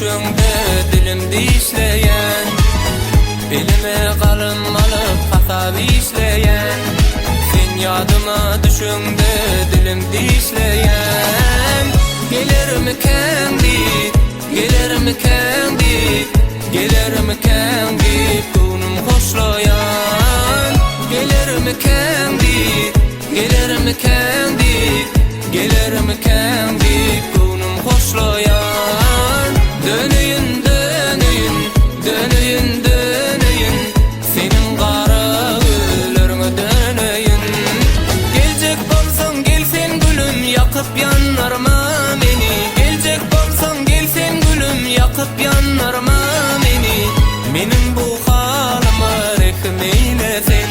düşüňde dilimdi işleýän, elime galym alyp hasap işleýän, sen ýadyma düşüňde dilimdi işleýän. Gelermiken dit, gelermiken dit, gelermiken dit, günüm hoşlayan. Gelermiken dit, gelermiken dit, gelermiken dit, günüm hoşlayan. Döneyin, döneyin, döneyin, döneyin, senin gara güllerine döneyin. Gelecek bolsaň gelsen gülüm, yakıp yanarma meni. Gelecek bolsaň gelsen gülüm, yakıp yanarma meni. Menin bu halyma rehm eýlesin,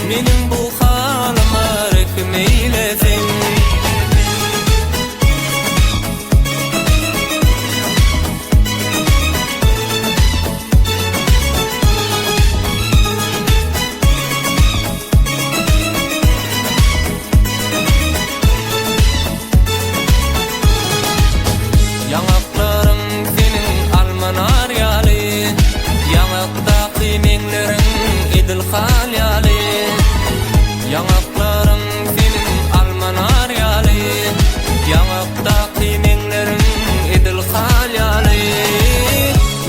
menin bu halyma rehm eýlesin. Yanaklarım senin almanar ýaly, yanakdaky meňleriň edil halyaly. Yanaklarım senin almanar ýaly, yanakdaky meňleriň edil halyaly.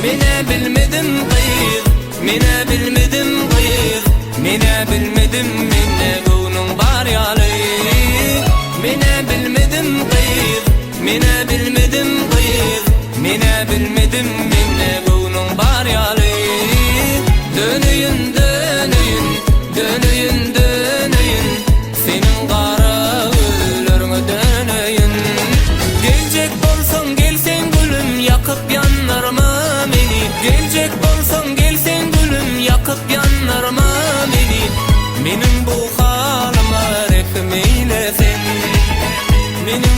Mene bilmedim gyýyk, mene bilmedim gyýyk, mene bilmedim menne göwnüň bar ýaly. Mene bilmedim gyýyk, mene bilmedim gyýyk, mene bilmedim menne göwnüň bar ýaly. Döneyin, döneyin, döneyin, döneyin, senin gara güllerine döneyin. Gelecek bolsaň gelsen gülüm, yakıp yanarma meni. Gelecek bolsaň gelsen gülüm, yakıp yanarma meni. Menin bu halyma rehm eýlesin, menin